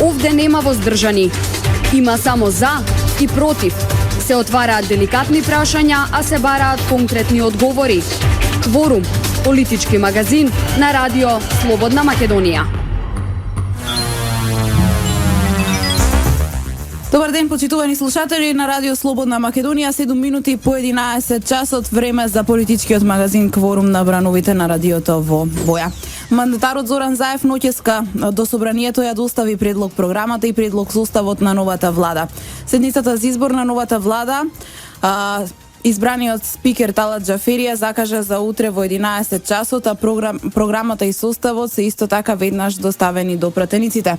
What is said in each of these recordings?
Овде нема воздржани. Има само за и против. Се отвараат деликатни прашања, а се бараат конкретни одговори. Кворум, политички магазин на радио Слободна Македонија. Добар ден, почитувани слушатели на Радио Слободна Македонија, 7 минути по 11 часот, време за политичкиот магазин Кворум на брановите на радиото во Боја. Мандатарот Зоран Заев ноќеска до собранието ја достави предлог програмата и предлог составот на новата влада. Седницата за избор на новата влада, избраниот спикер Талат Џаферија закажа за утре во 11 часот, а програмата и составот се исто така веднаш доставени до пратениците.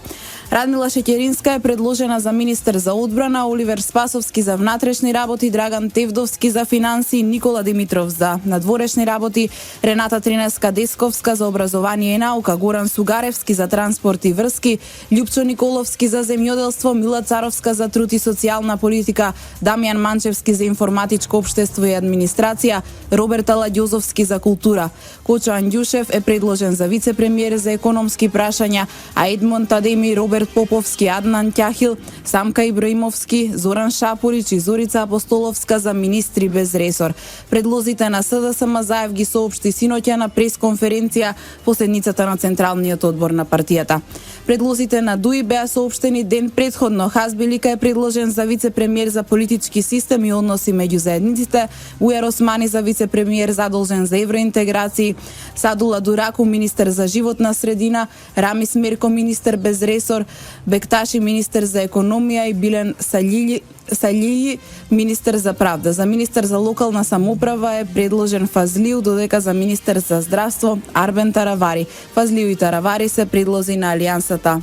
Радмила Шеќеринска е предложена за министер за одбрана, Оливер Спасовски за внатрешни работи, Драган Тевдовски за финансии, Никола Димитров за надворешни работи, Рената Тринеска-Десковска за образование и наука, Горан Сугаревски за транспорт и врски, Љупчо Николовски за земјоделство, Мила Царовска за труд и социјална политика, Дамјан Манчевски за информатичко општество и администрација, Роберт Аладјозовски за култура. Кочо Андјушев е предложен за вице-премиер за економски прашања, а Едмонд Адеми, Роберт Поповски, Аднан Ќахил, Самка Ибраимовски, Зоран Шапорич и Зорица Апостоловска за министри без ресор. Предлозите на СДСМ Заев ги соопшти синоќа на пресконференција по седницата на Централниот одбор на партијата. Предлозите на ДУИ беа соопштени ден претходно. Хазбилика е предложен за вице-премиер за политички систем и односи меѓу заедниците, Ујар Османи за вице-премиер задолжен за евроинтеграции, Садула Дураку министер за животна средина, Рамис Мерко министер без ресор, Бекташи министер за економија и Билен Салји министер за правда. За министер за локална самоуправа е предложен Фазлиу, додека за министер за здравство Арбен Таравари. Фазлиу и Таравари се предлози на Алијансата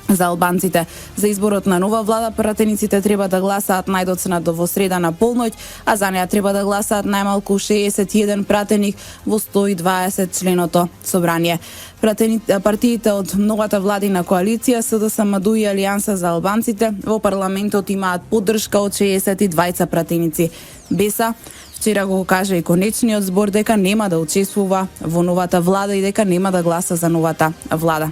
за албанците. За изборот на нова влада пратениците треба да гласаат најдоцна во среда на полноќ, а за неа треба да гласаат најмалку 61 пратеник во 120 членото собрание. Партиите од новата владина коалиција СДСМ и Алијанса за албанците во парламентот имаат поддршка од 62 пратеници. Беса вчера го кажа и конечниот збор дека нема да учествува во новата влада и дека нема да гласа за новата влада.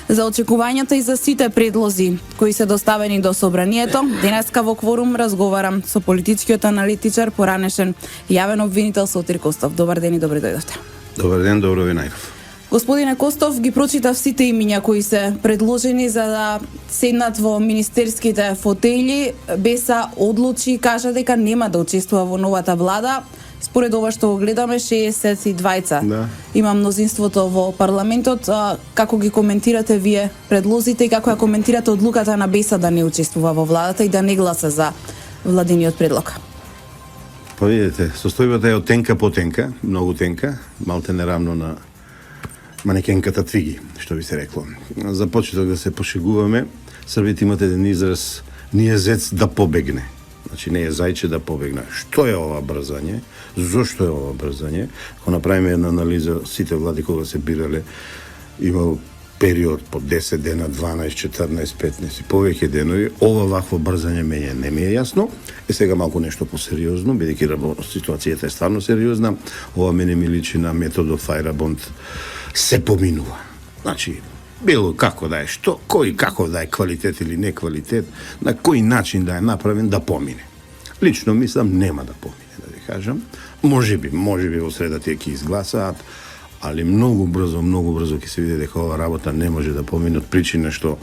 За очекувањата и за сите предлози кои се доставени до собранието, денеска во Кворум разговарам со политичкиот аналитичар, поранешен јавен обвинител Сотир Костов. Добар ден и добре дојдовте. Добар ден, добро ви најдов. Господине Костов, ги прочитав сите имиња кои се предложени за да седнат во министерските фотели. Беса одлучи, кажа дека нема да учествува во новата влада. Според ова што го гледаме, 62 Да. Има мнозинството во парламентот. Како ги коментирате вие предлозите и како ја коментирате одлуката на Беса да не учествува во владата и да не гласа за владиниот предлог? Па видите, состојбата е од тенка по тенка, многу тенка, малте неравно на манекенката твиги, што би се рекло. За почеток да се пошегуваме, србите имат еден израз "Ние зец да побегне". Значи не е зајче да побегне. Што е ова брзање? Зошто е ова брзање? Ако направиме една анализа, сите влади кога се бирале, имало период по 10 дена, 12, 14, 15 и повеќе денови. Ова вакво брзање мене не ми е јасно. Е сега малку нешто посериозно, бидејќи ситуацијата е стварно сериозна. Ова мене ми личи на методот Фајрабонд се поминува. Значи, било како да е, што, кој како да е квалитет или не квалитет, на кој начин да е направен да помине. Лично мислам нема да помине, да ви кажам. Може би во среда тие ќе изгласаат, али многу брзо ќе се види дека ова работа не може да помине од причина што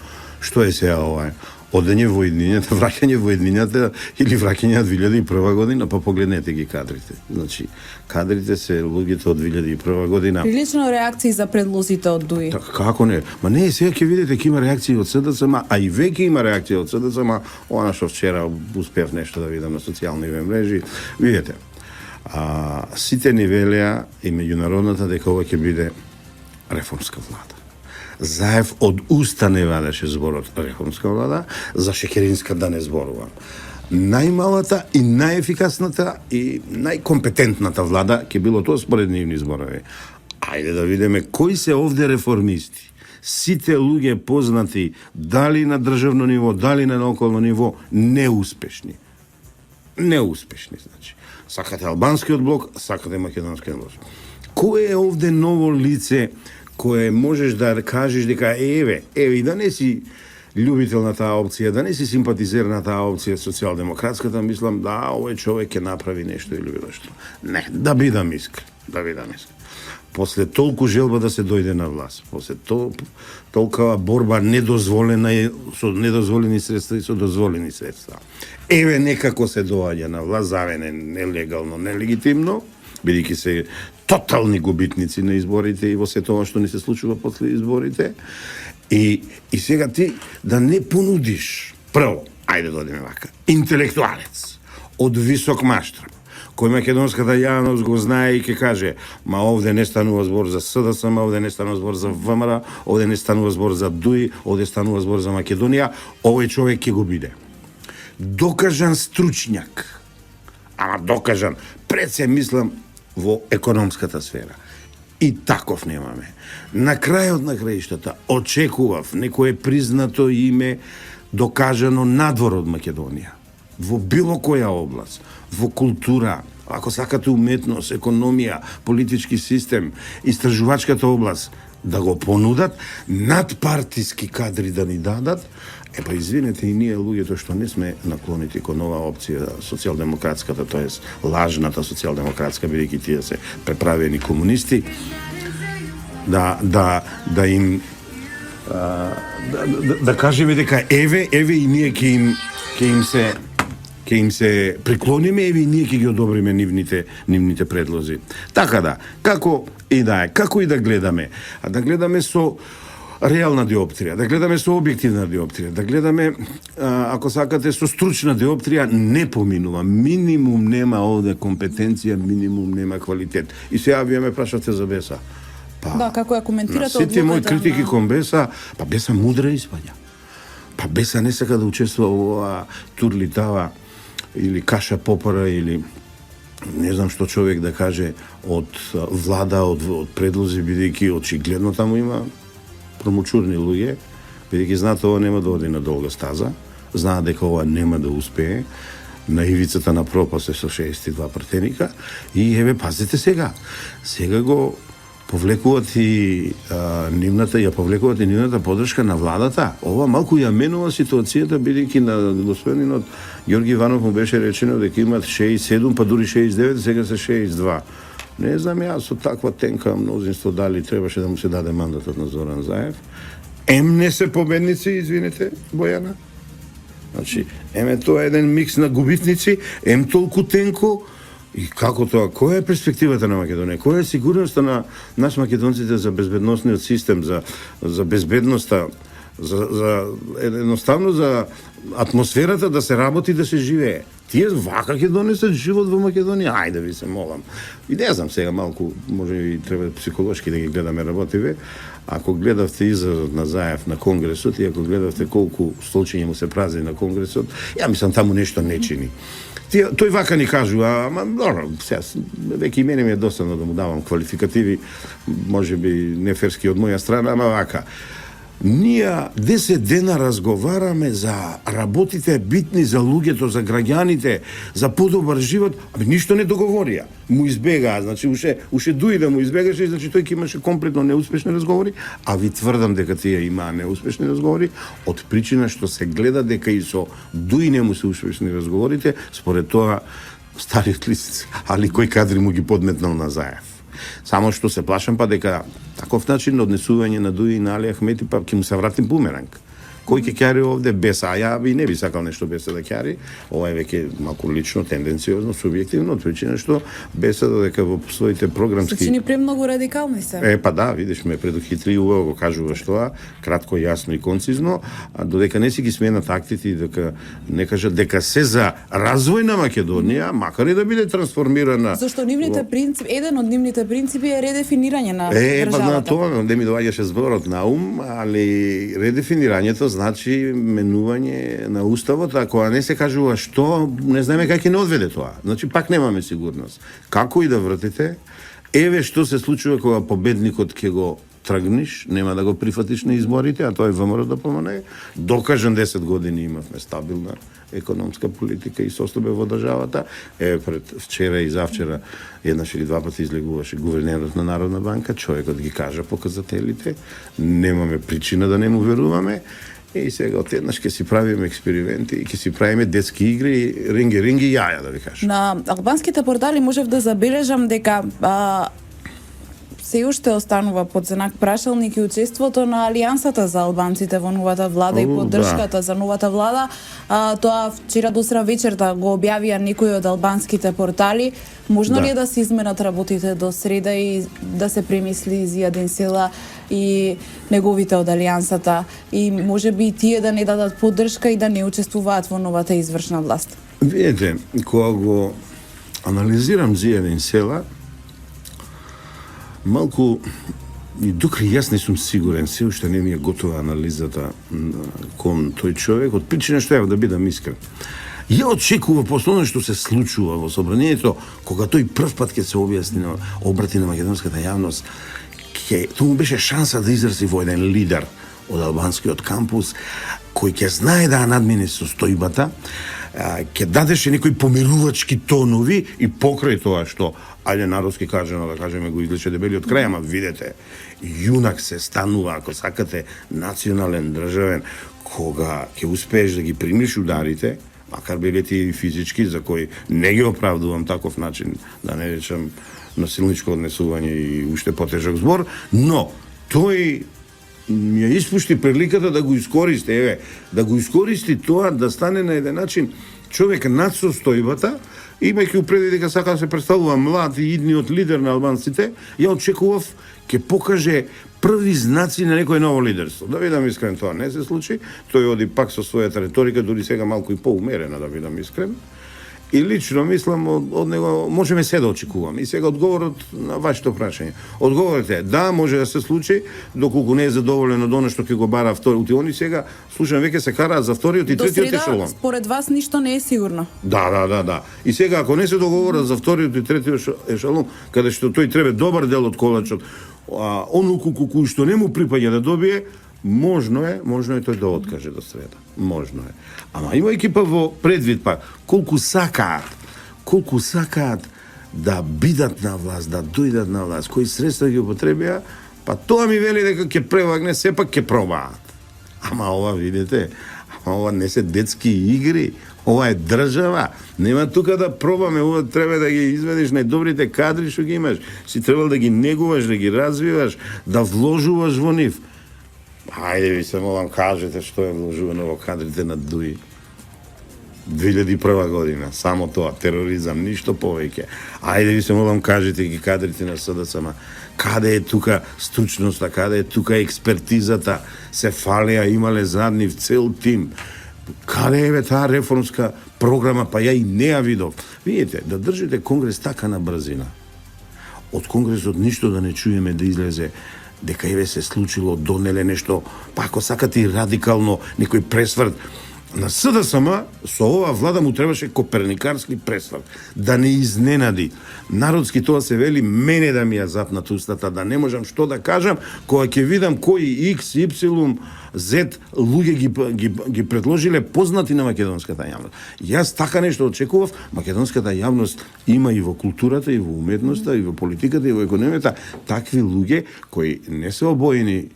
е сега ова одење во еднињата, враќање во еднињата или враќање од 2001 година, па погледнете ги кадрите. Значи, кадрите се луѓето од 2001 година. Прилично реакции за предлозите од ДУИ. Како не? Ма не, сега ќе видите ќе има реакции од СДСМ, а и веќе има реакции од СДСМ, она што вчера успеав нешто да видам на социјални мрежи. Видите, сите ни велеа и меѓународната дека ова ќе биде реформска влада. Заев од уста не вадеше зборот реформска влада, за Шеќеринска да не зборувам. Најмалата и најефикасната и најкомпетентната влада ќе било тоа според нивни зборови. Ајде да видиме кои се овде реформисти. Сите луѓе познати дали на државно ниво, дали на локално ниво, неуспешни. Неуспешни, значи. Сакате албанскиот блок, сакате македонскиот блок. Кој е овде ново лице кое можеш да кажеш дека еве и да не си љубител на таа опција, да не си симпатизер на таа опција социјалдемократската, мислам да овој човек ќе направи нешто или било што. Не, да бидам искрен. После толку желба да се дојде на власт, после толкова борба недозволена со недозволени средства и со дозволени средства. Еве некако се доаѓа на власт, завене нелегално, нелегитимно, бидејќи се тотални губитници на изборите и во се тоа што ни се случува после изборите. И сега ти да не понудиш прво, ајде да одиме вака, интелектуалец од висок маштаб, кој македонската јавност го знае и ќе каже, ма овде не станува збор за СДСМ, овде не станува збор за ВМРО, овде не станува збор за ДУИ, овде станува збор за Македонија, овој човек ќе го биде. Докажан стручњак, ама докажан, пред се мислам во економската сфера. И таков немаме. На крајот на краиштата очекував некое признато име докажано надвор од Македонија. Во било која област, во култура, ако сакате уметност, економија, политички систем, истражувачката област, да го понудат, надпартиски кадри да ни дадат, па извинете и ние луѓето што не сме наклонети кон оваа опција социјалдемократската, тоест лажната социјалдемократска, бидејќи тие се преправени комунисти, да им да кажеме дека еве и ние ќе им се преклониме, еве и ние ќе ги одобриме нивните предлози. Така да, како и да гледаме, да гледаме со реална диоптрија, да гледаме со објективна диоптрија, да гледаме, ако сакате, со стручна диоптрија, не поминува. Минимум нема овде компетенција, минимум нема квалитет. И сега вие ме прашате за Беса. Да, како ја коментирате сите мои критики кон Беса, Беса мудра испаѓа. Беса не сака да учествува во оваа турлитава или каша попара или не знам што човек да каже од влада, од предлози, бидејќи очигледно таму има промучурни луѓе, бидејќи знаат ова нема да оди на долга стаза, знаат дека ова нема да успее, на ивицата на пропаст е со 62 пратеника и еве пазите сега го повлекуваат и нивната поддршка на владата. Ова малку ја менува ситуацијата, бидејќи на господинот Ѓорги Иванов му беше речено дека имат 67, па дури 69, сега се 62. Не знам јас со таква тенка мнозинство дали требаше да му се даде мандатот на Зоран Заев. Не се победници, извинете, Бојана. Значи, тоа е еден микс на губитници, толку тенко. И како тоа? Која е перспективата на Македонија? Која е сигурноста на нас македонците за безбедносниот систем, за безбедноста, едноставно за атмосферата да се работи, да се живее? Тие вака ќе донесат живот во Македонија? Ајде ви се молам. И не знам сега малку, може и треба психолошки да ги гледаме работиве. Ако гледавте изразот на Заев на Конгресот и ако гледавте колку столчиња му се празни на Конгресот, ја мислам таму нешто не чини. Тој вака ни кажува, ама добро, сега веќе и мене ми е досадно да му давам квалификативи, можеби неферски од моја страна, ама вака. Ние 10 дена разговараме за работите битни за луѓето, за граѓаните, за подобар живот, ништо не договорија. Му избегаа, значи уше дуи да му избегаше, значи тој ќе имаше комплетно неуспешни разговори, а ви тврдам дека тие имаа неуспешни разговори од причина што се гледа дека и со дуи не му се успешни разговорите, според тоа стариот лист, али кој кадри му ги подметнал на Заев. Само што се плашам дека таков начин на однесување на Дуи и на Али Ахмети ќе му се вратим бумеранг. Кој ќе ќари овде Беса? А ја би не би сакал нешто Беса да ќари. Ова е веќе малку лично, тенденциозно, субјективно, од причина што Беса додека во своите програмски... Се чини премногу радикални се. Да, видиш ме предухитриува, го кажуваш тоа, кратко, јасно и концизно, а додека не си ги сменат актите и дека не кажат дека се за развој на Македонија, макар и да биде трансформирана... Зашто нивните принципи, еден од нивните принципи е редефинирање на државата. На тоа, не ми доаѓаше зборот на ум, али редефинирањето значи менување на уставот, ако не се кажува што, не знаеме как ќе не одведе тоа. Значи пак немаме сигурност. Како и да вртите, еве што се случува кога победникот ќе го тргниш, нема да го прифатиш на изборите, а тоа е ВМРО да помане. Докажан 10 години имавме стабилна економска политика и состојба во државата. Пред вчера и завчера еднаш или два пати излегуваше гувернерот на Народна банка, човекот ги кажа показателите, немаме причина да не му веруваме. И сега отеднаш ќе си правиме експерименти и ќе си правиме детски игри, ринги јаја, да ви кажам. На албанските портали можев да забележам дека се уште останува под знак прашалник и учеството на Алијансата за албанците во новата влада и поддршката за новата влада. Тоа вчера досра вечерта го објавија некои од албанските портали. Можно ли е да се изменат работите до среда и да се премисли Зијадин Села и неговите од Алијансата и можеби и тие да не дадат поддршка и да не учествуваат во новата извршна власт? Видете, кога го анализирам Зијадин Села, малку и докри јас не сум сигурен, се уште не ми е готова анализата кон тој човек, од причина што да бидам искрен. Ја очекува после она што се случува во собранието, кога тој прв пат ќе се обрати на македонската јавност, тоа му беше шанса да изрази во еден лидер од албанскиот кампус, кој ќе знае да надмине состојбата, ќе дадеше некои помирувачки тонови и покрај тоа што, ајде народски кажано, да кажеме, го излече дебелиот крај, ама видете, јунак се станува, ако сакате, национален, државен, кога ќе успееш да ги примиш ударите, макар биле ти физички, за кои не ги оправдувам таков начин, да не речам насилничко однесување и уште потежок збор, но тој ми ја испушти приликата да го искористи, да го искористи тоа да стане на еден начин човек над состојбата, имајќи упреди дека сака да се представува млад и идниот лидер на албанците, ја очекував ќе покаже први знаци на некој ново лидерство. Да видам искрен, тоа не се случи. Тој оди пак со својата риторика, дури сега малку и поумерена, да видам искрен. И лично мислам од него можеме се да очекуваме. И сега одговорот на вашето прашање. Одговорот е да, може да се случи, доколку не е задоволен од она што ќе го бара вториот. Они сега, слушам, веќе се караат за вториот и третиот ешелон. До среда, според вас, ништо не е сигурно. Да. И сега, ако не се договорат за вториот и третиот ешелон, каде што тој треба добар дел од колачот, оно кој што не му припаѓа да добие, можно е тој да откаже до среда. Можно е. Ама имајќи па во предвид па колку сакаат да бидат на власт, да дојдат на власт, кои средства ги употребија, па тоа ми вели дека ќе превагне, сепак ќе пробаат. Ама ова, видите, ова не се детски игри, ова е држава. Нема тука да пробаме, ова треба да ги изведеш најдобрите кадри што ги имаш. Си требал да ги негуваш, да ги развиваш, да вложуваш во нив. Ајде ви се молам, кажете што е вложувано во кадрите на ДУИ. 2001 година, само тоа, тероризам, ништо повеќе. Ајде ви се молам, кажете ги кадрите на СДСМ. Каде е тука стручноста, каде е тука експертизата? Се фалеа, имале заднив цел тим. Каде е таа реформска програма, па ја и не ја видов. Видите, да држите конгрес така на брзина. Од конгресот ништо да не чуеме да излезе дека еве се случило, донеле нешто, па ако сакате и радикално некој пресврт. На СДСМ со ова влада му требаше коперникарски пресврт, да не изненади. Народски тоа се вели, мене да ми ја запнат устата, да не можам што да кажам, кога ќе видам кои X, Y, Z луѓе ги предложиле познати на македонската јавност. Јас така нешто очекував, македонската јавност има и во културата, и во уметноста, и во политиката, и во економијата такви луѓе кои не се обоени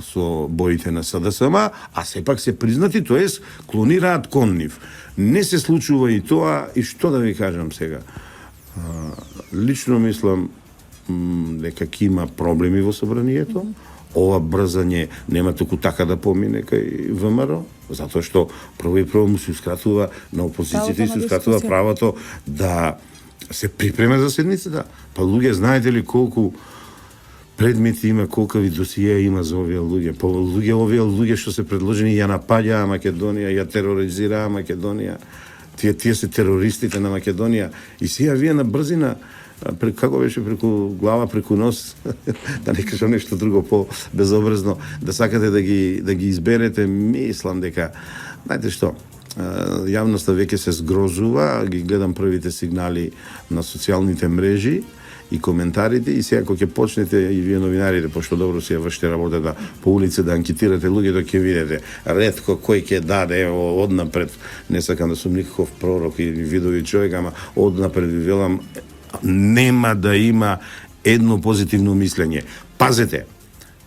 со боите на СДСМ, а сепак се признати, тоест клонираат кон нив. Не се случува и тоа, и што да ви кажам сега. Лично мислам дека ќе има проблеми во собранието. Ова брзање нема туку така да помине кај ВМРО, затоа што прво му се ускратува на опозицијата и се ускратува правото да се припрема за седмицата. Па луѓе, знаете ли колку предмети има, колкави досиеа има за овие луѓе? Па овие луѓе што се предложени ја напаѓаа Македонија, ја тероризираа Македонија. Тие се терористите на Македонија. И сега вие на брзина, како беше, преку глава, преку нос, да не кажам нешто друго по-безобразно, да сакате да ги изберете, мислам дека, знаете што, јавноста веќе се згрозува, ги гледам првите сигнали на социјалните мрежи и коментарите, и сега кога ќе почнете и вие новинарите, пошто добро си ја вршите работата по улице да анкетирате луѓето, ќе видите ретко кој ќе даде, ево, однапред, не сакам да сум никаков пророк или видови човек, ама однапред ви велам, нема да има едно позитивно мислење. Пазете,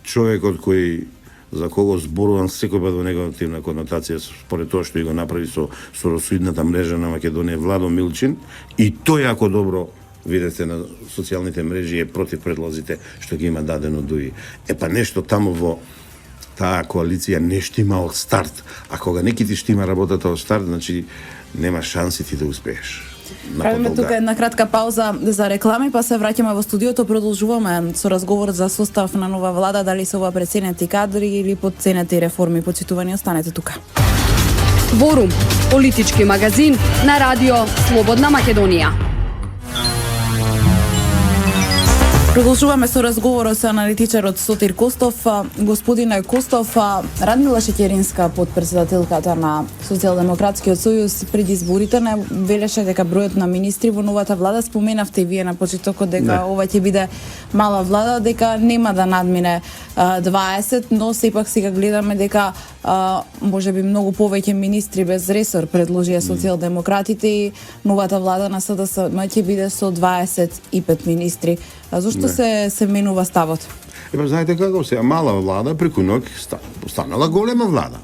човекот кој за кого зборувам секој пат во негативна конотација според тоа што и го направи со росоидната мрежа на Македонија Владо Милчин, и тој ако добро видите на социјалните мрежи е против предлозите што ги има дадено ДУИ. Па нешто таму во таа коалиција не штима од старт. А кога не ти штима работата од старт, значи нема шанси ти да успееш. Правиме тука една кратка пауза за реклами, па се враќаме во студиото, продолжуваме со разговор за состав на нова влада, дали се ова преценети кадри или подценети реформи. Почитувани, останете тука. Форум, политички магазин на радио Слободна Македонија. Продолжуваме со разговорот со аналитичарот Сотир Костов. Господине Костов, Радмила Шеќеринска, подпредседателката на Социјалдемократскиот сојуз, преди изборите не велеше дека бројот на министри во новата влада, споменавте и вие на почетокот дека ова ќе биде мала влада, дека нема да надмине 20, но сепак сега гледаме дека можеби многу повеќе министри без ресор предложија социјалдемократите и новата влада на СДС ќе биде со 25 министри. Зошто се менува ставот? Знаете како се, мала влада преку ноќ станала голема влада.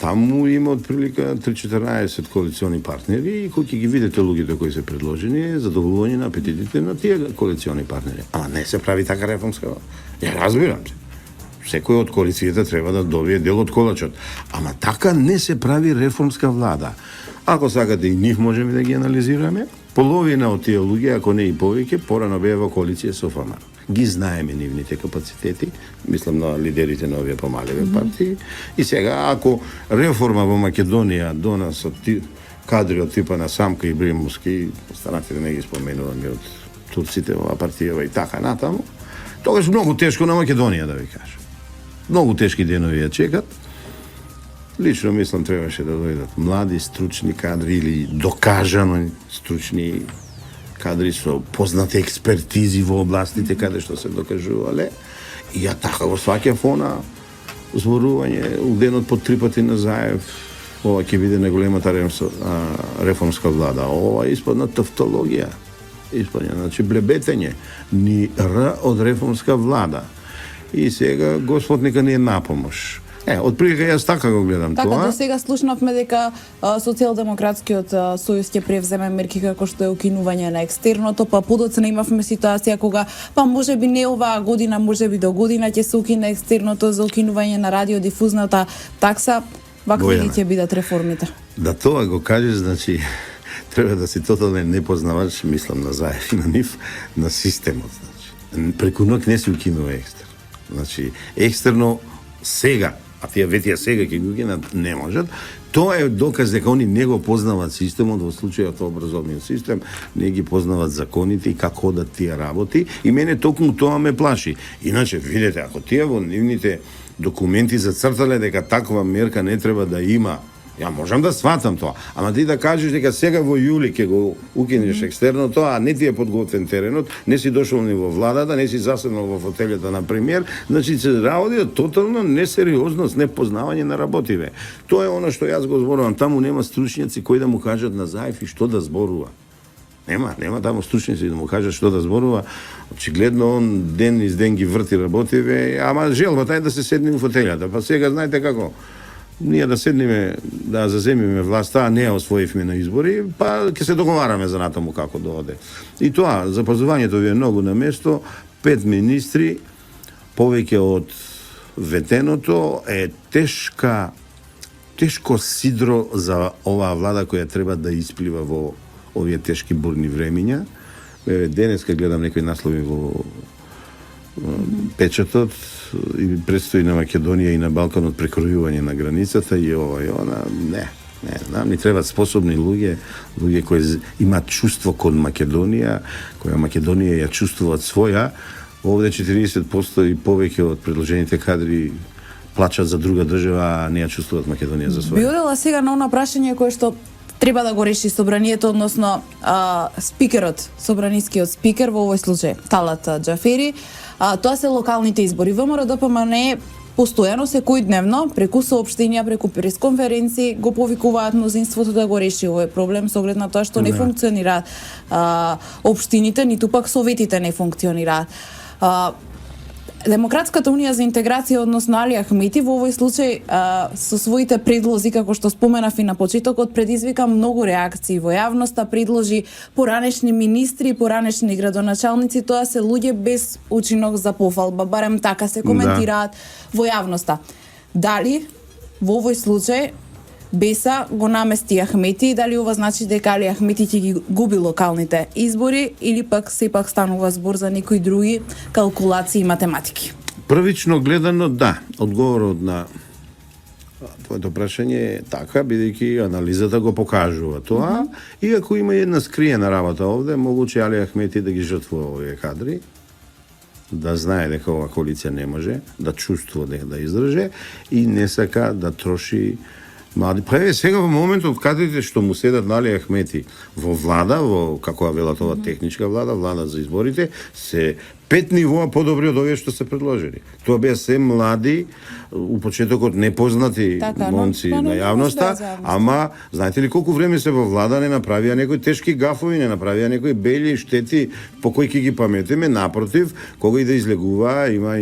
Таму има отприлика 3-14 коалициони партнери и кога ќе ги видите луѓето кои се предложени, задоволување на апетитите на тие коалициони партнери. Ама не се прави така реформска влада. Ја разбирам се. Секој од коалицијата треба да добие дел од колачот. Ама така не се прави реформска влада. Ако сакате и нив можеме да ги анализираме, половина од тие луѓе, ако не и повеќе, порано беа во коалиција со ФМР. Ги знаеме нивните капацитети, мислам на лидерите на овие помаливи партии. И сега, ако реформа во Македонија донесат кадри од типа на Самка Ибримовски, останати да не ги споменуваме од турците во партија и така натаму, тогаш многу тешко на Македонија, да ви кажам. Многу тешки денови ја чекат. Лично мислам требаше да дојдат млади, стручни кадри или докажано стручни кадри со познати експертизи во областите каде што се докажувале. И ја така го сваќав она зборување, денот по 3 пати на Заев, ова ќе биде најголемата реформска влада. Ова испадна тавтологија. Испадна, значи блебетење. Ни Р од реформска влада. И сега Господ нека ни е напомош. Отприлика јас така го гледам така, тоа. Така, до сега слушнавме дека Социјалдемократскиот сојуз ќе превземе мерки како што е укинување на екстерното, па подоцна имавме ситуација кога, па можеби не оваа година, можеби до година ќе се укине екстерното за укинување на радиодифузната такса. Вакви ли ќе бидат реформите? Да тоа го кажеш, значи, треба да си тотален непознавач, мислам на Заев и на нив, на системот. Значи. Преку ноќ не се укинува екстер. Значи, екстерно сега, а тие ветија сега ќе ги укинат, не можат. Тоа е доказ дека они не го познаваат системот, во случајот образовниот систем, не ги познаваат законите и како да тие работи, и мене токму тоа ме плаши. Иначе, видете, ако тие во нивните документи зацртале дека таква мерка не треба да има, ја можам да сватам тоа, ама ти да кажеш дека сега во јули ќе го укинеш екстерното, а не ти е подготвен теренот, не си дошол ни во владата, не си заседнал во фотелјата на премиер, значи се работи тотално несериозност, непознавање на работиве. Тоа е она што јас го зборувам, таму нема стручњаци кои да му кажат на Заев и што да зборува. Нема таму стручници да му кажат што да зборува. Очигледно он ден из ден ги врти работиве, ама желбата е да се седне во фотелјата. Па сега знаете како, ние да седниме, да заземиме власта, а не ја освоивме на избори, па ќе се договараме за натаму како да оде. И тоа, запазувањето ви е многу на место, 5 министри, повеќе од ветеното, е тешко сидро за оваа влада која треба да исплива во овие тешки бурни времиња. Денеска гледам некои наслови во печатот, и предстои на Македонија и на Балканот прекројување на границата и ова и она. Не, нам ни требаат способни луѓе кои имаат чувство кон Македонија, која Македонија ја чувствуваат своја. Овде 40% и повеќе од предложените кадри плачат за друга држава, а не ја чувствуваат Македонија за своја. Би одела сега на она прашање кое што треба да го реши собранието, односно спикерот, собранискиот спикер, во овој случај Талат Џафери. Тоа се локалните избори. ВМРО-ДПМН постојано секојдневно преку соопштенија, преку пресконференции го повикуваат мнозинството да го реши овој проблем со оглед на тоа што не функционираат општините, ниту пак советите не функционираат. Демократската унија за интеграција, односно Али Ахмети, во овој случај со своите предлози, како што споменав и на почетокот, предизвика многу реакции во јавноста, предложи поранешни министри, поранешни градоначалници, тоа се луѓе без учинок за пофалба, барем така се коментираат во јавноста. Дали во овој случај Беса го намести Ахмети и дали ова значи дека Али Ахмети ќе ги губи локалните избори или пак сепак станува збор за некои други калкулации и математики? Првично гледано, да, одговорот на твоето прашање е така, бидејќи анализата го покажува тоа, иако има една скриена работа овде, могуче Али Ахмети да ги жртвува овие кадри, да знае дека ова коалиција не може, да чувствува дека да издрже и не сака да троши млади. Преве сега во моментот кадрите што му седат на Али Ахмети во влада, во како велат ова техничка влада за изборите, се 5 нивоа подобри од овие што се предложени. Тоа беа се млади, у почетокот непознати момци на јавноста, ама знаете ли колку време се во влада не направија некои тешки гафови, не направија некои бели штети по кои ќе ги паметиме, напротив, кога и да излегува, има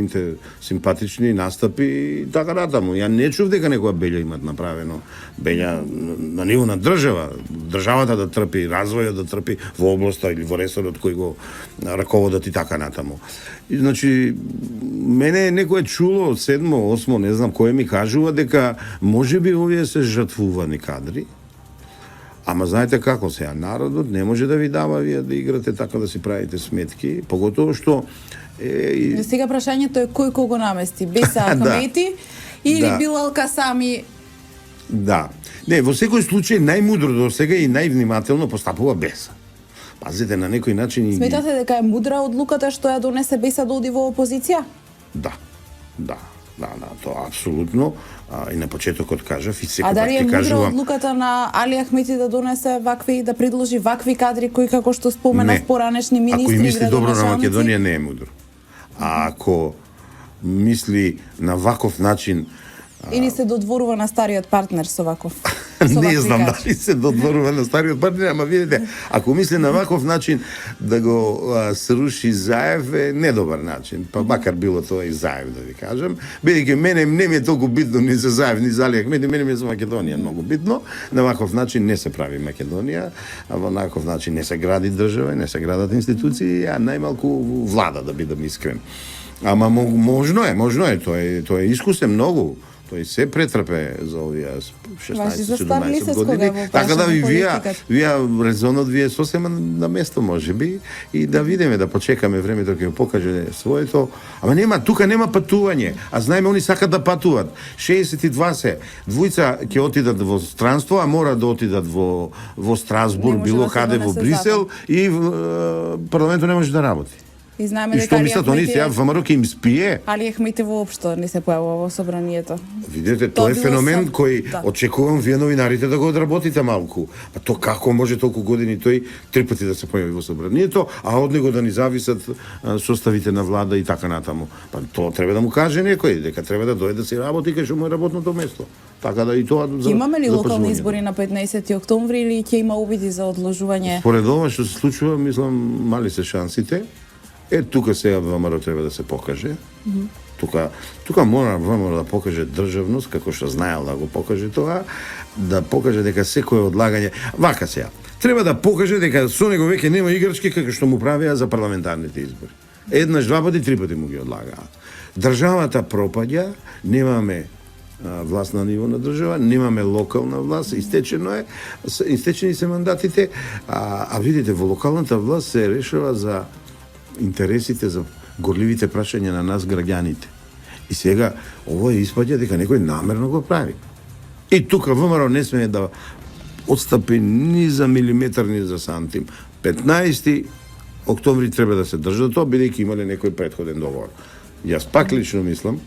симпатични настапи и така натаму. Ја не чув дека некоја белја имат направено, белја на ниво на државата да трпи, развојот да трпи во областа или во ресорот кој го раководат и така натаму. И, значи, мене некој чуло од 7, 8, не знам кој ми кажува дека можеби овие се жртвувани кадри. Ама знаете како сега, народот не може да ви дава вие да играте така да си правите сметки, поготово што Сега прашањето е кој кого намести, Беса Ахмети или Билал Касами? Да. Не, во секој случај најмудро до сега и највнимателно постапува Беса. Пазите, на некој начин... Сметате дека е мудра одлуката што ја донесе Беса да оди во опозиција? Да, тоа апсолутно. И на почетокот кажав и секој пат ќе кажувам... А дали е мудра одлуката на Али Ахмети да донесе вакви, да предложи вакви кадри кои како што споменав поранешни министри, ако мисли добро на Македонија не е мудро. А ако мисли на ваков начин... Или се додворува на стариот партнер со ваков? Не знам дали се додворува на стариот партнер, ама видите, ако мисли на ваков начин да го сруши Заев е недобар начин, па макар било тоа и Заев да ви кажам, бидејќи мене не ми е толку битно ни за Заев, ни за Али Ахмети, мене ми е за Македонија многу битно. На ваков начин не се прави Македонија, а во ваков начин не се гради држава, не се градат институции, а најмалку влада да бидам искрен. Ама можно е, тоа е искусен многу. Тој се претрпе за овие 16-17 години. Така да вие резонот ви е сосема на место можеби и да видиме, да почекаме времето ќе го покаже своето. Ама тука нема патување. А знаеме они сакат да патуваат. 62 се. Двојца ќе отидат во странство, а мора да отидат во Страсбург, било каде во Брисел и парламентот не може да работи. И знаеме дека Али Ахмети ВМРО ќе им спие. Али Ахмети воопшто не се појавува во собранието. Видете, тоа е феномен кој очекувам вие новинарите да го одработите малку. А то како може толку години тој 3 пати да се појави во собранието, а од него да ни зависат составите на влада и така натаму. Па тоа треба да му каже некој, дека треба да дојде да се работи кај што му е работното место. Така да и тоа имаме ли локални избори на 15 октомври или ќе има обиди за одложување? Според ова што се случува, мислам, мали се шансите. Тука сега ВМРО треба да се покаже. Тука мора ВМРО да покаже државност, како што знаел да го покаже тоа, да покаже дека секое одлагање... Вака сега, треба да покаже дека со него веќе нема играчки како што му правеа за парламентарните избори. Еднаш, 2 пати, 3 пати му ги одлагаат. Државата пропаѓа, немаме власт на ниво на држава, немаме локална власт, истечени се мандатите, а видите, во локалната власт се решава за интересите, за горливите прашања на нас граѓаните. И сега ово испаѓа дека некој намерно го прави. И тука ВМРО не смее да отстапи ни за милиметар, ни за сантим. 15 октомври треба да се држа тоа, бидејќи имале некој претходен договор. Јас пак лично мислам,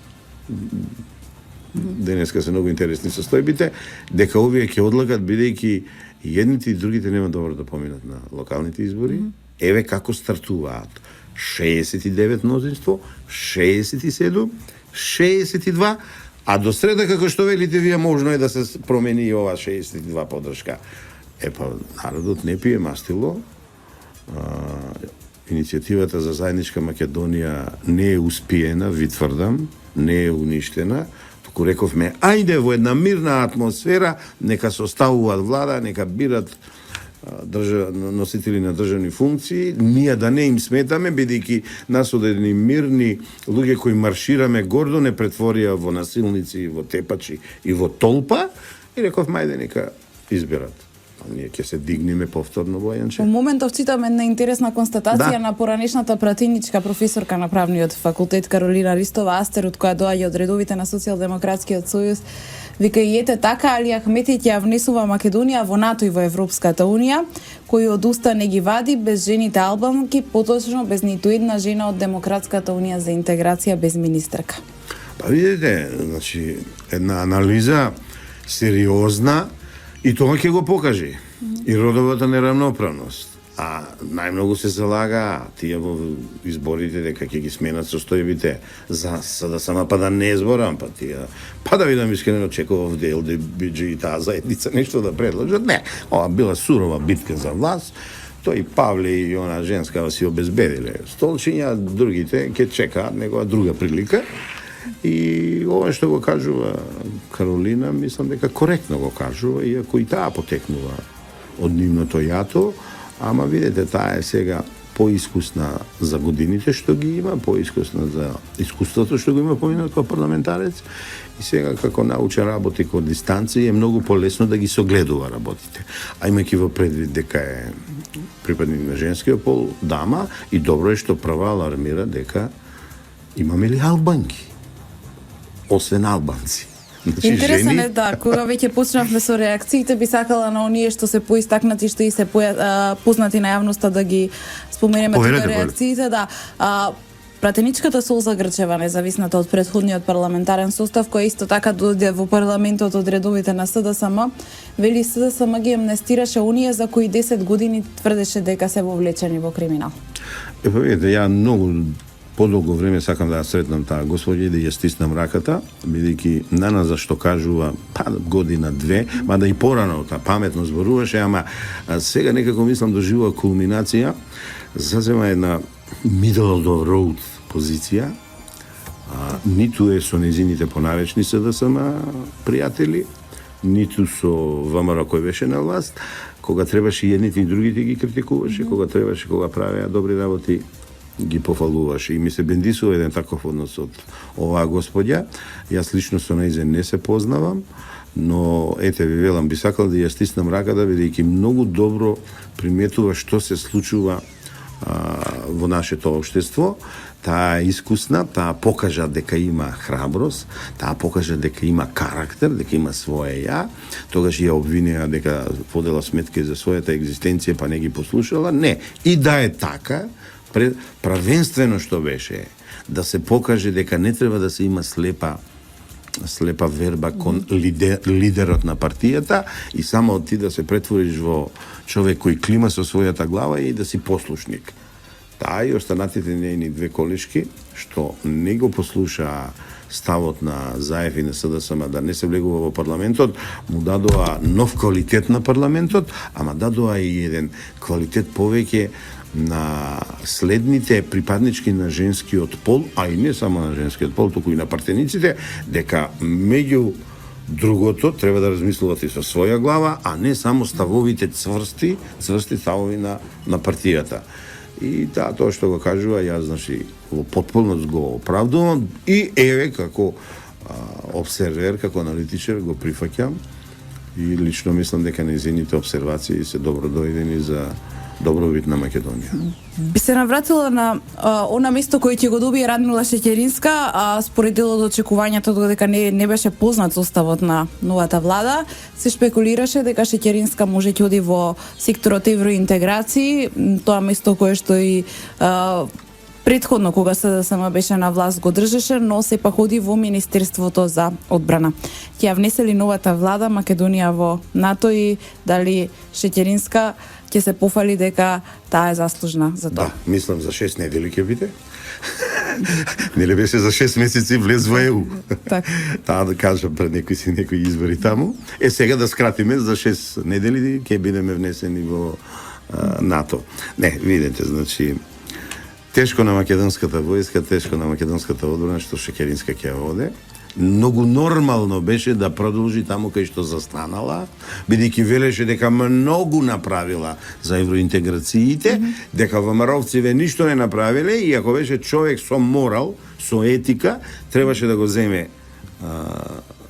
денеска се многу интересни состојбите, дека овие ќе одлагат бидејќи едните и другите нема добро да поминат на локалните избори. Еве како стартуваат. 69 мнозинство, 67, 62, а до среда, како што велите вие, можно е да се промени и ова 62 подршка. Народот не пие мастило, иницијативата за заедничка Македонија не е успиена, ви тврдам, не е уништена, туку рековме, ајде во една мирна атмосфера, нека составуваат влада, нека бират носители на државни функции, ние да не им сметаме, бидејќи нас од едни мирни луѓе кои маршираме гордо не претворија во насилници, во тепачи и во толпа, и рековме, ајде нека изберат. Ние ќе се дигнеме повторно, Бојанче. Во моментов читам една интересна констатација на поранешната пратиничка професорка на правниот факултет Каролина Ристова Астерот, која доаѓа од редовите на Социјалдемократскиот сојуз. Вика, и ете така, Али Ахмети ќе ја внесува Македонија во НАТО и во Европската унија, кој од уста не ги вади без жените албанки, поточно без ниту една жена од Демократската унија за интеграција без министерка. Па видите, значи, една анализа сериозна, и тоа ќе го покаже. И родовата неравноправност. А најмногу се залага тие во изборите дека ќе ги сменат состојбите за да сама па да не зборам, па тие па да видам искрено чекував дел да биде и таа заедница нешто да предложат. Не, ова била сурова битка за власт. Тој Павле и она женска си обезбедиле столчиња, другите ќе чекаат негова друга прилика. И ова што го кажува Каролина, мислам дека коректно го кажува, иако и таа потекнува од нивното јато, ама видете, таа е сега поискусна за годините што ги има, поискусна за искуството што го има поминат како парламентарец, и сега како научи работи кон дистанција е многу полесно да ги согледува работите. А имајќи во предвид дека е припадник на женскиот пол, дама, и добро е што прва алармира дека имаме ли албанки? Освен албанци. Значи, интересен жени... е, да, кога веќе почнавме со реакциите, би сакала на оние што се поистакнати, што и се познати на јавноста да ги споменеме тука реакциите, да. Пратеничката Солза Грчева, независната од претходниот парламентарен состав, која исто така дојде во парламентот од редовите на СДСМ, вели СДСМ ги амнестираше оние за кои 10 години тврдеше дека се вовлечени во криминал. Па видите, ја многу подолго време сакам да ја сретнам таа господја и да ја стиснам раката, бидејќи на нас за што кажува година-две, мада и порано таа паметно зборуваше, ама сега некако мислам доживува кулминација, зазема една middle of the road позиција, ниту е со незините понаречни СДСМ пријатели, ниту со ВМРО кој беше на власт, кога требаше и едните и другите ги критикуваше, кога требаше, кога правеа добри работи, ги пофалуваше. И ми се бендисува еден таков однос од оваа господја. Јас лично со нејзе не се познавам, но ете ви велам, би сакал да ја стиснам раката, бидејќи многу добро приметува што се случува во нашето општество. Таа е искусна, таа покажа дека има храброст, таа покажа дека има карактер, дека има своје ја. Тогаш ја обвинеа дека водела сметки за својата екзистенција, па не ги послушала. Не, и да е така, правенствено што беше да се покаже дека не треба да се има слепа верба кон лидерот на партијата и само ти да се претвориш во човек кој клима со својата глава и да си послушник. Таа и останатите нејни две колешки што не го послушаа ставот на Заев и на СДСМ да не се влегува во парламентот, му дадоа нов квалитет на парламентот, ама дадоа и еден квалитет повеќе на следните припаднички на женскиот пол, а и не само на женскиот пол, туку и на партениците, дека меѓу другото треба да размислуват и со своја глава, а не само ставовите цврсти ставови на партијата. И тоа што го кажува, јас значи во потполност го оправдувам и еве како обсервер, како аналитичар го прифаќам и лично мислам дека нејзините обсервации се добро дојдени за добробит на Македонија. Би се навратила на она место кој ќе го добие Радмила Шеќеринска, според дел од очекувањето додека не беше познат составот на новата влада, се шпекулираше дека Шеќеринска може ќе оди во секторот евроинтеграции, тоа место кое што и предходно кога СДСМ беше на власт го држеше, но сепак ходи во Министерството за одбрана. Ќе ја внесели новата влада Македонија во НАТО и дали Шеќеринска ќе се пофали дека таа е заслужна за тоа? Да, мислам за 6 недели ќе биде. Нели беше за 6 месеци влез во ЕУ. Таа да кажам пред некои избори таму. Сега да скратиме за 6 недели ќе бидеме внесени во НАТО. Не, видите, значи Тешко на македонската војска, тешко на македонската одбрана што Шекеринска ќе воде. Многу нормално беше да продолжи таму кај што застанала, бидејќи велеше дека многу направила за евроинтеграциите, дека ВМРО-вците ништо не направиле и ако беше човек со морал, со етика, требаше да го земе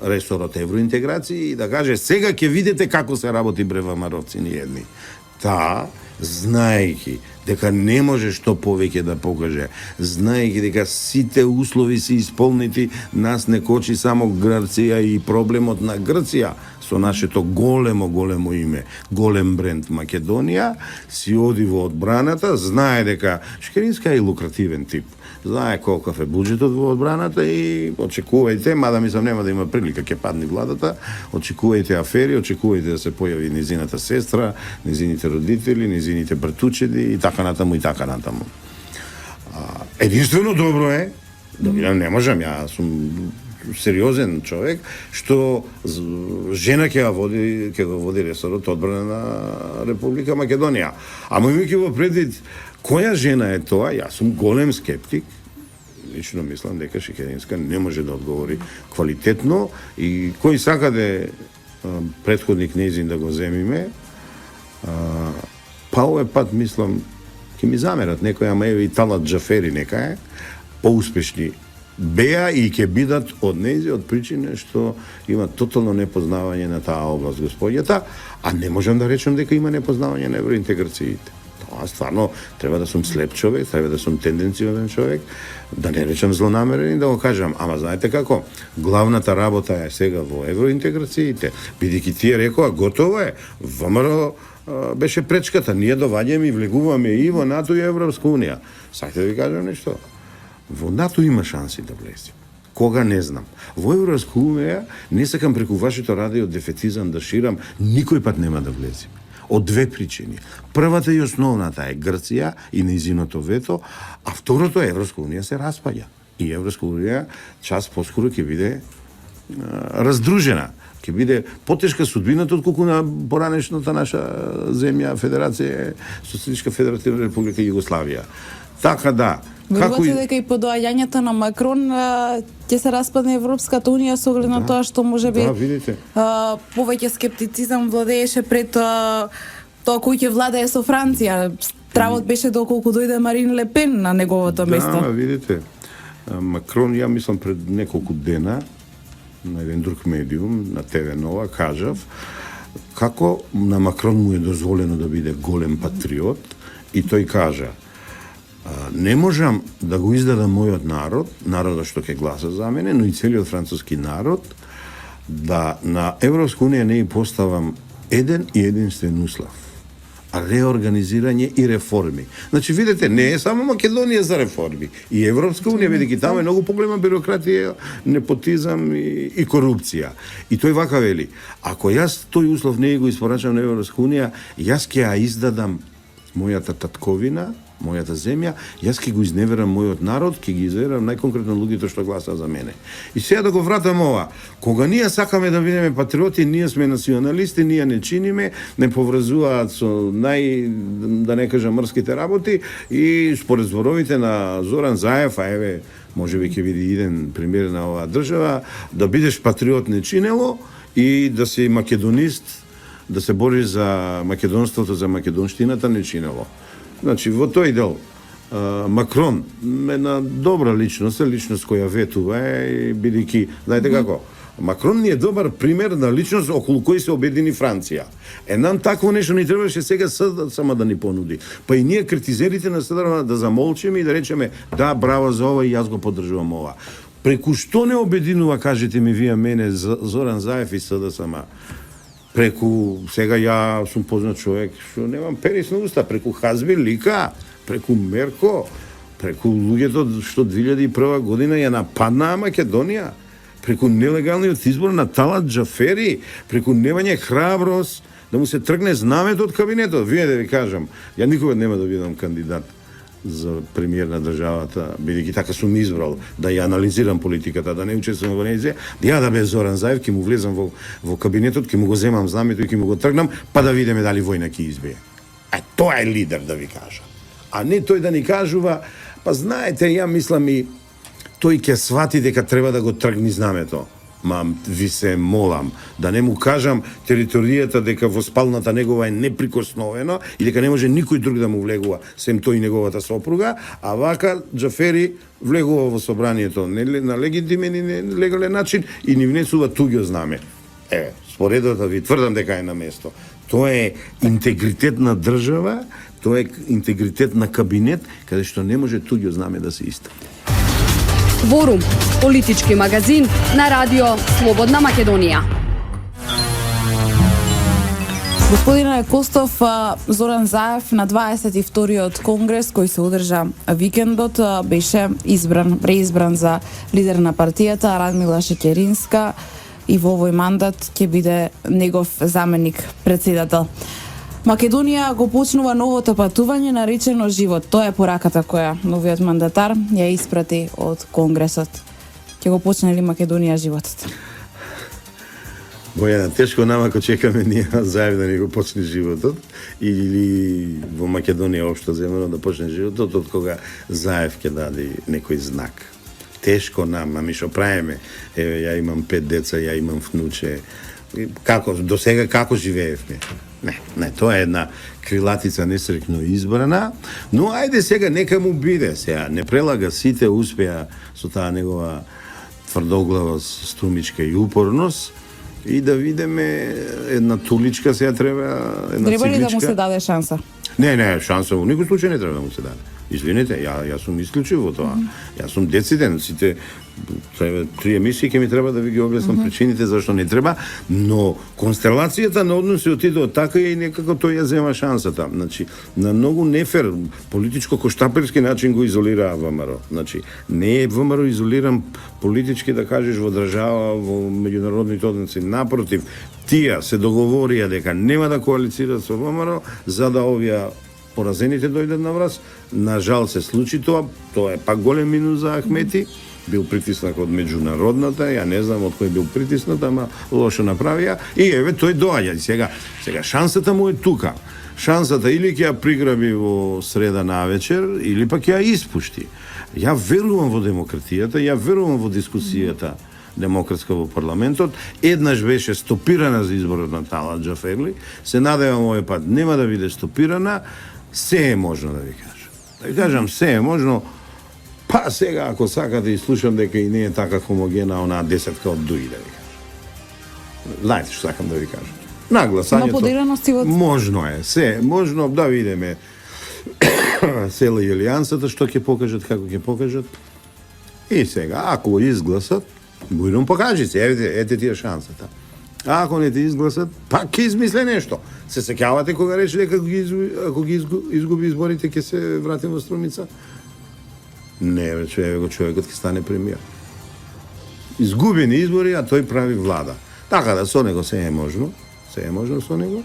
ресорот евроинтеграција и да каже сега ќе видите како се работи бре ВМРО-вци ни едни. Таа, знаејќи дека не може што повеќе да покаже, знаејќи дека сите услови се исполнети, нас не кочи само Грција и проблемот на Грција со нашето големо име, голем бренд Македонија, си оди во одбраната, знае дека Шекеринска е лукративен тип. Знае колков е буџетот во одбраната и очекувајте, мада мислам нема да има прилика, ќе падне владата, очекувајте афери, очекувајте да се појави низината сестра, низините родители, низините братучеди и така натаму и така натаму. Единствено добро е, да не можам, ја сум сериозен човек, што жена ќе го води ресорот одбрана на Република Македонија. Ама имајќи во предвид која жена е тоа, јас сум голем скептик. Лично мислам дека Шекеринска не може да одговори квалитетно и кој сакаде претходник нејзин да го земиме, па овој пат мислам ќе ми замерат некој, ама еве и Талат Џафери нека е, поуспешни беа и ќе бидат од нејзи од причина што има тотално непознавање на таа област господјата, а не можам да речем дека има непознавање на евроинтеграциите. Тоа стварно треба да сум слеп човек, треба да сум тенденциозен човек, да не речам злонамерен и да го кажам, ама знаете како, главната работа е сега во евроинтеграциите, бидејќи тие рекоа готово е, ВМРО беше пречката, ние доваѓаме и влегуваме и во НАТО и Европска унија. Сакате да ви кажам нешто? Во НАТО има шанси да влезе. Кога не знам. Во Европска унија не сакам преку вашето радио дефетизам да ширам, никој пат нема да влезе. Од две причини. Првата и основната е Грција и нејзиното вето, а второто е Европска унија се распаѓа. И Европска унија час поскоро ќе биде раздружена. Ќе биде потешка судбината отколку на поранешната наша земја, Федерација, Социјалистичка федеративна република Југославија. Така да, Верувате дека и по доаѓањето на Макрон ќе се распадне Европската унија со оглед на тоа што можеби повеќе скептицизам владееше пред тоа кој ќе владее со Франција. Стравот беше доколку дојде Марин Ле Пен на неговото место. Да, видите. Макрон, ја мислам пред неколку дена на еден друг медиум, на ТВ Нова, кажав како на Макрон му е дозволено да биде голем патриот и тој кажа не можам да го издадам мојот народ, народот што ќе гласа за мене, но и целиот француски народ, да на Европска унија не и поставам еден и единствен услов. Реорганизирање и реформи. Значи, видите, не е само Македонија за реформи. И Европска унија, бидејќи тamo е многу поголема бирократија, непотизам и корупција. И тој вака вели, ако јас тој услов не го испорачам на Европска унија, јас ќе ја издадам мојата татковина, мојата земја, јас ќе го изневерам мојот народ, ќе ги изневерам најконкретно луѓето што гласаа за мене. И сега да го вратам ова, кога ние сакаме да бидеме патриоти, ние сме националисти, ние не чиниме, не поврзуваат со да не кажам мрските работи и според зборовите на Зоран Заев, а еве можеби ќе биде иден пример на оваа држава, да бидеш патриот не чинело и да си македонист, да се бориш за македонството, за македонштината не чинело. Значи, во тој дел, Макрон, една добра личност која ветува е, бидејќи, знаете како, Макрон ни е добар пример на личност околу кој се обедини Франција. Нам такво нешто ни требаше сега СДСМ сама да ни понуди. Па и ние критизерите на СДСМ да замолчиме и да речеме, да, браво за ова и јас го поддржувам ова. Преку што не обединува, кажете ми вие мене, Зоран Заев и СДСМ? Преку, сега ја сум познат човек, што немам перис на уста, преку Хазби Лика, преку Мерко, преку луѓето што 2001 година ја нападнаа Македонија, преку нелегалниот избор на Талат Џафери, преку немање храброст да му се тргне знамето од кабинетот. Вие да ви кажам, ја никога нема да бидам кандидат за премиер на државата, бидејќи така сум избрал да ја анализирам политиката, да не учествувам во нејзе, ја да бе Зоран Заев, ќе му влезам во кабинетот, ќе му го земам знамето и ќе му го тргнам, па да видиме дали војна ќе избие. Тоа е лидер, да ви кажа. А не тој да ни кажува, Па знаете, ја мислам и тој ќе свати дека треба да го тргни знамето. Ма ви се молам да не му кажам територијата дека во спалната негова е неприкосновена и дека не може никој друг да му влегува, сем тој и неговата сопруга, а вака Џафери влегува во собранието на легитимен и нелегален начин и ни внесува туѓо знаме. Споредата ви тврдам дека е на место. Тоа е интегритет на држава, тоа е интегритет на кабинет, каде што не може туѓо знаме да се истави. Кворум, политички магазин на радио Слободна Македонија. Господине Костов, Зоран Заев на 22-иот конгрес кој се одржа викендот беше преизбран за лидер на партијата Радмила Шекеринска и во овој мандат ќе биде негов заменик председател. Македонија го почнува новото патување наречено живот. Тоа е пораката која новиот мандатар ја испрати од Конгресот. Ќе го почне ли Македонија животот? Бојана, тешко нам ако чекаме ние Заев да ни го почне животот или во Македонија општо земено да почне животот од кога Заев ќе даде некој знак. Тешко нам, ами што правиме? Еве, ја имам 5 деца, ја имам внуче. Како, до сега како живеевме? Не, тоа е една крилатица несрекно избрана, но ајде сега нека му биде сега. Не прелага сите, успеа со таа негова тврдоглавост, струмичка и упорност и да видиме една туличка сега треба, една Треба ли цигличка. да му се даде шанса? Не, шанса во никој случај не треба да му се даде. Извинете, јас сум исклучив во тоа. Јас сум дециден, сите треба 3 емисии ќе ми треба да ви ги објаснам причините зашто не треба, но констелацијата на односите отидоа така и некако тој ја зема шансата. Значи, на многу нефер политичко-коштаперски начин го изолираа ВМРО. Значи, не е ВМРО изолиран политички да кажеш во држава, во меѓународните односи, напротив, тие се договорија дека нема да коалицираат со ВМРО за да овие поразените дојдат на власт. На жал се случи тоа е пак голем минус за Ахмети, бил притиснат од меѓународната, ја не знам од кој бил притиснат, ама лошо направија и еве тој доаѓа. Сега шансата му е тука. Шансата или ќе ја приграби во среда навечер, или пак ќе ја испушти. Ја верувам во демократијата, ја верувам во дискусијата демократска во парламентот. Еднаш беше стопирана за изборот на Талат Џаферли. Се надевам овој пат нема да биде стопирана. Се е можно да ви кажам. Да ви кажам, се е можно. Па сега, ако сакате и слушам дека и не е така хомогена онаа десетка од дуи, да ви кажам. Знаете што сакам да ви кажам. На гласањето. На поделености од... Можно е, се, можно да видиме села и алијансата што ќе покажат, како ќе покажат. И сега, ако го изгласат, Бујрум покажи се, ете ти е шансата. А ако не те изгласат, пак ќе измисле нешто. Се сеќавате кога рече дека ако ги изгуби изборите ќе се врати во Струмица? Не, човекот ќе стане премиер. Изгубени избори, а тој прави влада. Така да со него се е можно со него.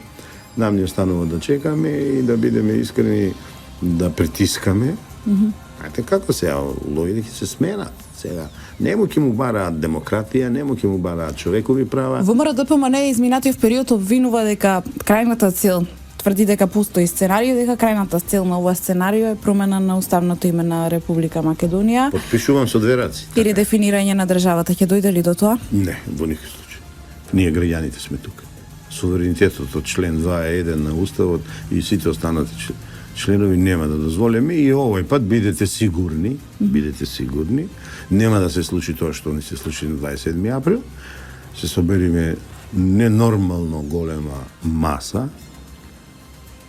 Нам ни останува да чекаме и да бидеме искрени да притискаме. Знаете како сега, луѓето ќе се сменат. Сега, нему ќе му бараат демократија, нему ќе му бараат човекови права. ВМРО ДПМН изминатиот период обвинува дека крајната цел, тврди дека постои сценарио, дека крајната цел на ова сценарио е промена на уставното име на Република Македонија. Подпишувам со две раци. И редефинирање на државата. Ќе дојде ли до тоа? Не, во никој случај. Ние граѓаните сме тука. Суверенитетот од член 2.1 на Уставот и сите останати членови нема да дозволиме и овој пат бидете сигурни, нема да се случи тоа што не се случи на 27 април. Се собериме ненормално голема маса,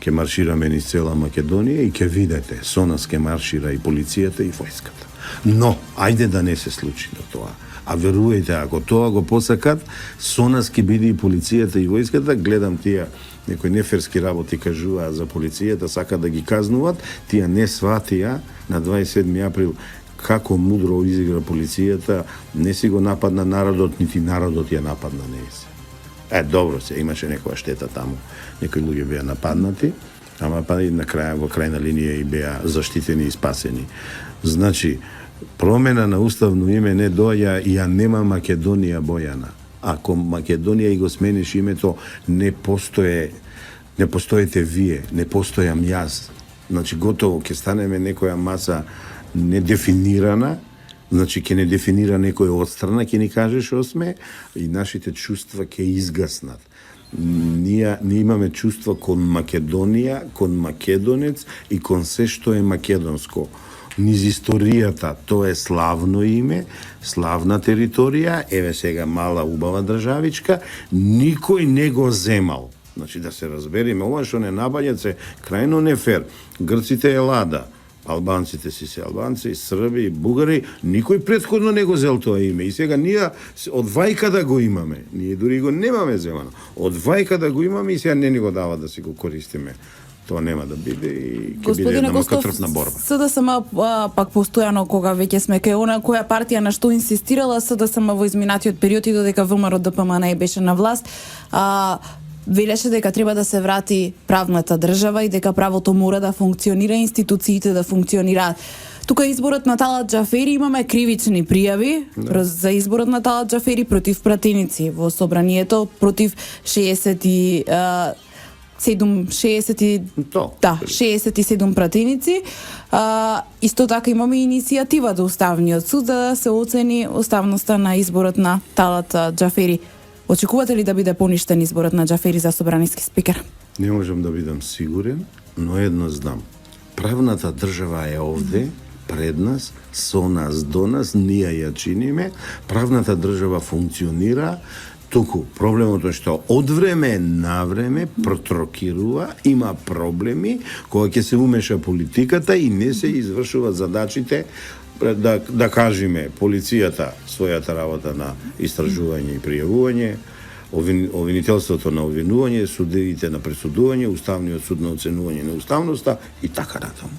ќе маршираме низ цела Македонија и ќе видите, со нас ќе маршира и полицијата и војската. Но, ајде да не се случи до тоа. А верувајте, ако тоа го посакат, со нас ќе биде и полицијата и војската. Гледам тие некои неферски работи кажуваа за полицијата, сакат да ги казнуват, тие не сватија на 27 април како мудро изигра полицијата, не си го нападна народот, нити народот ја нападна нејсе. Добро се, имаше некоја штета таму, некои луѓе беа нападнати, ама па и на крај, во крајна линија и беа заштитени и спасени. Значи, промена на уставно име не доја и ја нема Македонија, Бојана. Ако Македонија и го смениш името, не постоите вие, не постојам јас. Значи, готово, ќе станеме некоја маса недефинирана, значи ќе не дефинира некој одстрана, ќе ни каже што сме и нашите чувства ќе изгаснат. Ние имаме чувства кон Македонија, кон македонец и кон се што е македонско. Низ историјата, тоа е славно име, славна територија, еве сега мала убава државичка, никој не го земал. Значи да се разбериме, ова што не набањат се крајно нефер. Грците е лада, албанците си се албанци, срби, бугари, никој претходно не го зел тоа име. И сега ние од вајка да го имаме, ние дури го немаме земано, од вајка да го имаме и сега не ни го дава да си го користиме. Тоа нема да биде и ќе биде една макатрпна борба. СДСМ пак постојано кога веќе сме кај она која партија на што инсистирала СДСМ во изминатиот период и додека ВМРО ДПМН беше на власт, велеше дека треба да се врати правната држава и дека правото мора да функционира, институциите да функционираат. Тука изборот на Талат Џафери имаме кривични пријави за изборот на Талат Џафери против пратеници во собранието, против 67 пратеници. Исто така имаме иницијатива до Уставниот суд за да се оцени уставноста на изборот на Талат Џафери. Очекувате ли да биде поништен изборот на Џафери за собраниски спикер? Не можам да бидам сигурен, но едно знам. Правната држава е овде, пред нас, со нас, до нас, ние ја чиниме. Правната држава функционира, туку проблемот е што од време на време протрокирува, има проблеми, кога ќе се умеша политиката и не се извршуваат задачите, да кажеме, полицијата својата работа на истражување и пријавување, обвинителството на обвинување, судиите на пресудување, Уставниот суд на оценување на уставноста и така натаму.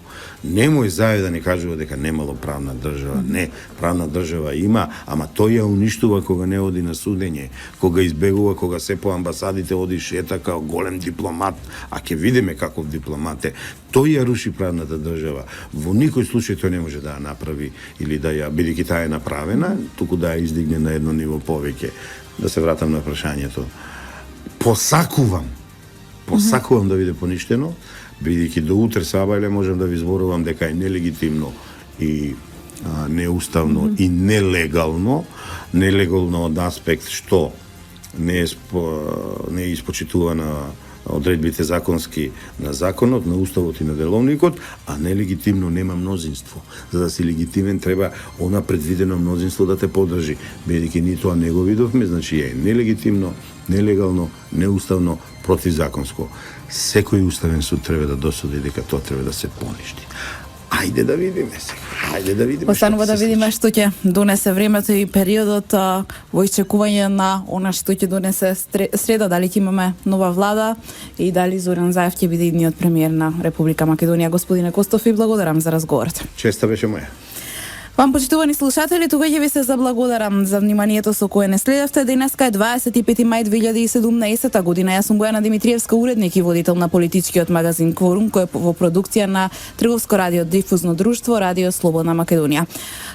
Немој заедно да не кажува дека немало правна држава. Не, правна држава има, ама тој ја уништува кога не оди на судење, кога избегува, кога се по амбасадите оди шета као голем дипломат, а ќе видиме каков дипломат е. Тој ја руши правната држава. Во никој случај тој не може да ја направи или да ја, бидејќи таа е направена, туку да ја издигне на едно ниво повеќе. Да се вратам на прашањето. Посакувам да биде поништено, бидејќи до утре сабајле можам да ви зборувам дека е нелегитимно и неуставно и нелегално од аспект што не е испочитувана одредбите законски на законот, на уставот и на деловникот, а нелегитимно нема мнозинство. За да си легитимен треба она предвидено мнозинство да те подржи. Бидејќи ни тоа не го видовме, значи е нелегитимно, нелегално, неуставно, противзаконско. Секој уставен суд треба да досуди дека тоа треба да се поништи. Ајде да видиме сега. Ајде да видиме. Останува да видиме што ќе донесе времето и периодот во исчекување на она што ќе донесе среда, дали ќе имаме нова влада и дали Зоран Заев ќе биде идниот премиер на Република Македонија. Господине Костов, ви благодарам за разговорот. Честа беше моја. Вам, почитувани слушатели, тука ќе ви се заблагодарам за вниманието со кое не следевте. Денеска е 25 мај 2017 година. Јас сум Бојана Димитриевска, уредник и водител на политичкиот магазин Кворум, кој е во продукција на Трговско радио дифузно друштво Радио Слободна Македонија.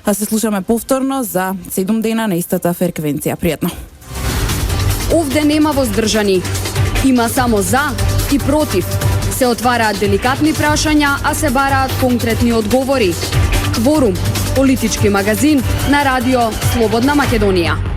А се слушаме повторно за 7 дена на истата фреквенција. Пријатно. Овде нема воздржани. Има само за и против. Се отвараат деликатни прашања, а се бараат конкретни одговори. Кворум, политички магазин на Радио Слободна Македонија.